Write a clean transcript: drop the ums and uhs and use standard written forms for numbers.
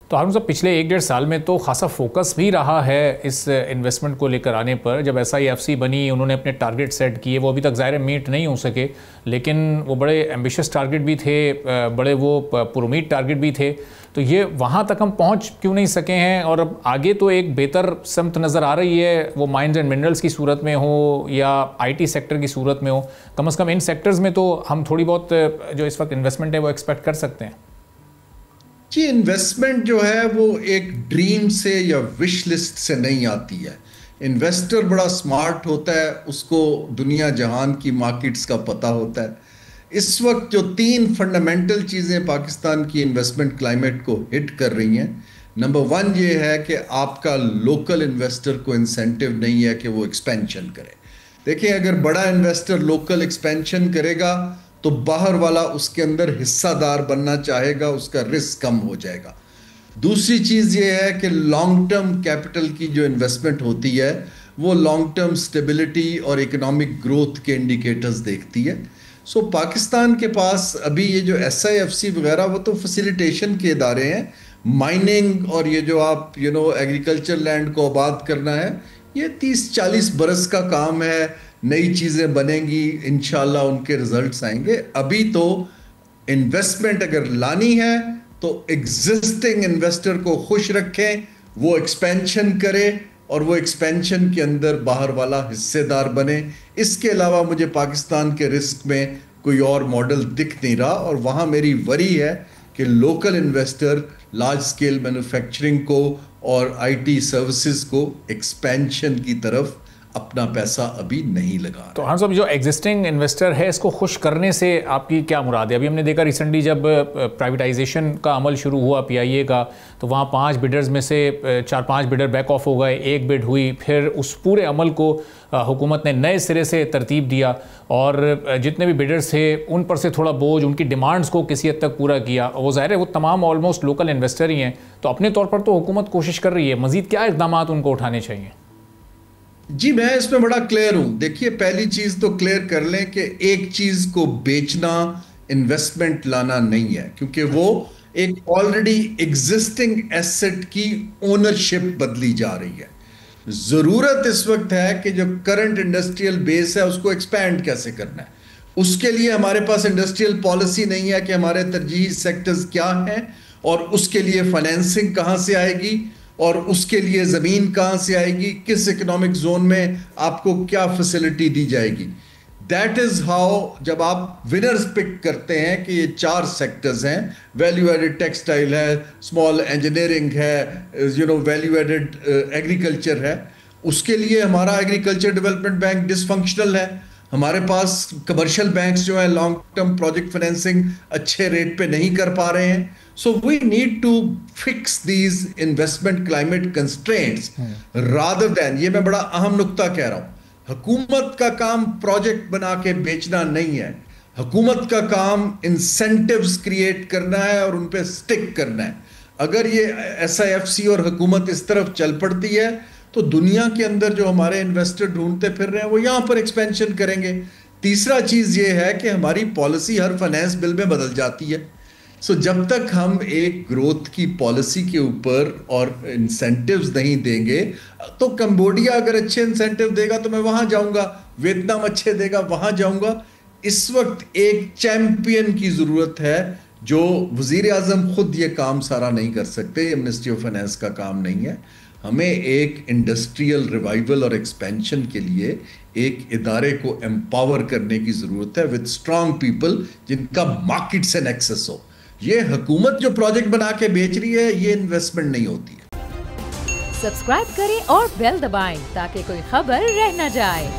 تو ہم صاحب پچھلے 1-1.5 سال میں تو خاصا فوکس بھی رہا ہے اس انویسٹمنٹ کو لے کر آنے پر. جب SIFC بنی انہوں نے اپنے ٹارگٹ سیٹ کیے, وہ ابھی تک ظاہر میٹ نہیں ہو سکے, لیکن وہ بڑے ایمبیشس ٹارگٹ بھی تھے, بڑے وہ پر امید ٹارگٹ بھی تھے. تو یہ وہاں تک ہم پہنچ کیوں نہیں سکے ہیں؟ اور اب آگے تو ایک بہتر سمت نظر آ رہی ہے, وہ مائنز اینڈ منرلز کی صورت میں ہو یا IT سیکٹر کی صورت میں ہو. کم از کم ان سیکٹرز میں تو ہم تھوڑی بہت جو اس وقت انویسٹمنٹ ہے وہ ایکسپیکٹ کر سکتے ہیں. جی, انویسٹمنٹ جو ہے وہ ایک ڈریم سے یا وش لسٹ سے نہیں آتی ہے. انویسٹر بڑا سمارٹ ہوتا ہے, اس کو دنیا جہان کی مارکیٹس کا پتہ ہوتا ہے. اس وقت جو 3 فنڈامنٹل چیزیں پاکستان کی انویسٹمنٹ کلائمیٹ کو ہٹ کر رہی ہیں, نمبر 1 یہ ہے کہ آپ کا لوکل انویسٹر کو انسینٹیو نہیں ہے کہ وہ ایکسپینشن کرے. دیکھیں, اگر بڑا انویسٹر لوکل ایکسپینشن کرے گا تو باہر والا اس کے اندر حصہ دار بننا چاہے گا, اس کا رسک کم ہو جائے گا. دوسری چیز یہ ہے کہ لانگ ٹرم کیپٹل کی جو انویسٹمنٹ ہوتی ہے وہ لانگ ٹرم سٹیبلٹی اور اکنامک گروتھ کے انڈیکیٹرز دیکھتی ہے. سو پاکستان کے پاس ابھی یہ جو SIFC وغیرہ وہ تو فیسیلیٹیشن کے ادارے ہیں. مائننگ اور یہ جو آپ ایگریکلچر لینڈ کو آباد کرنا ہے, یہ 30-40 برس کا کام ہے. نئی چیزیں بنیں گی, انشاءاللہ ان کے رزلٹس آئیں گے. ابھی تو انویسٹمنٹ اگر لانی ہے تو ایگزسٹنگ انویسٹر کو خوش رکھیں, وہ ایکسپینشن کرے اور وہ ایکسپینشن کے اندر باہر والا حصے دار بنے. اس کے علاوہ مجھے پاکستان کے رسک میں کوئی اور ماڈل دکھ نہیں رہا, اور وہاں میری وری ہے کہ local investor large scale manufacturing کو اور IT سروسز کو ایکسپینشن کی طرف اپنا پیسہ ابھی نہیں لگا. تو ہم صاحب جو ایگزسٹنگ انویسٹر ہے اس کو خوش کرنے سے آپ کی کیا مراد ہے؟ ابھی ہم نے دیکھا ریسنٹلی جب پرائیویٹائزیشن کا عمل شروع ہوا PIA کا, تو وہاں 5 بڈرز میں سے 4-5 بڈر بیک آف ہو گئے, 1 بڈ ہوئی. پھر اس پورے عمل کو حکومت نے نئے سرے سے ترتیب دیا اور جتنے بھی بڈرز تھے ان پر سے تھوڑا بوجھ, ان کی ڈیمانڈز کو کسی حد تک پورا کیا. وہ ظاہر ہے وہ تمام آلموسٹ لوکل انویسٹر ہی ہیں, تو اپنے طور پر تو حکومت کوشش کر رہی ہے. مزید کیا اقدامات ان کو اٹھانے چاہیے؟ جی, میں اس میں بڑا کلیئر ہوں. دیکھیے, پہلی چیز تو کلیئر کر لیں کہ ایک چیز کو بیچنا انویسٹمنٹ لانا نہیں ہے, کیونکہ وہ ایک آلریڈی ایگزسٹنگ ایسٹ کی اونرشپ بدلی جا رہی ہے. ضرورت اس وقت ہے کہ جو کرنٹ انڈسٹریل بیس ہے اس کو ایکسپینڈ کیسے کرنا ہے. اس کے لیے ہمارے پاس انڈسٹریل پالیسی نہیں ہے کہ ہمارے ترجیحی سیکٹرز کیا ہیں اور اس کے لیے فائنینسنگ کہاں سے آئے گی اور اس کے لیے زمین کہاں سے آئے گی, کس اکنامک زون میں آپ کو کیا فیسلٹی دی جائے گی. دیٹ از ہاؤ جب آپ ونرز پک کرتے ہیں کہ یہ 4 سیکٹرز ہیں, ویلیو ایڈڈ ٹیکسٹائل ہے, اسمال انجینئرنگ ہے, ویلیو ایڈڈ ایگریکلچر ہے. اس کے لیے ہمارا ایگریکلچر ڈیولپمنٹ بینک ڈس فنکشنل ہے. ہمارے پاس کمرشل بینکس جو ہیں لانگ ٹرم پروجیکٹ فائنینسنگ اچھے ریٹ پہ نہیں کر پا رہے ہیں. So we need to fix these investment climate constraints rather than, یہ میں بڑا اہم نقطہ کہہ رہا ہوں, حکومت کا کام پروجیکٹ بنا کے بیچنا نہیں ہے. حکومت کا کام انسینٹیوز کریٹ کرنا ہے اور ان پہ سٹک کرنا ہے. اگر یہ SIFC اور حکومت اس طرف چل پڑتی ہے تو دنیا کے اندر جو ہمارے انویسٹر ڈھونڈتے پھر رہے ہیں وہ یہاں پر ایکسپینشن کریں گے. تیسرا چیز یہ ہے کہ ہماری پالیسی ہر فائنینس بل میں بدل جاتی ہے. سو جب تک ہم ایک گروتھ کی پالیسی کے اوپر اور انسینٹیوز نہیں دیں گے, تو کمبوڈیا اگر اچھے انسینٹیو دے گا تو میں وہاں جاؤں گا, ویتنام اچھے دے گا وہاں جاؤں گا. اس وقت ایک چیمپئن کی ضرورت ہے, جو وزیر اعظم خود یہ کام سارا نہیں کر سکتے, یہ منسٹری آف فائنینس کا کام نہیں ہے. ہمیں ایک انڈسٹریل ریوائول اور ایکسپینشن کے لیے ایک ادارے کو امپاور کرنے کی ضرورت ہے ود اسٹرانگ پیپل جن کا مارکیٹ سے نیکسس ہو. یہ حکومت جو پروجیکٹ بنا کے بیچ رہی ہے یہ انویسٹمنٹ نہیں ہوتی ہے. سبسکرائب کریں اور بیل دبائیں تاکہ کوئی خبر رہ نہ جائے.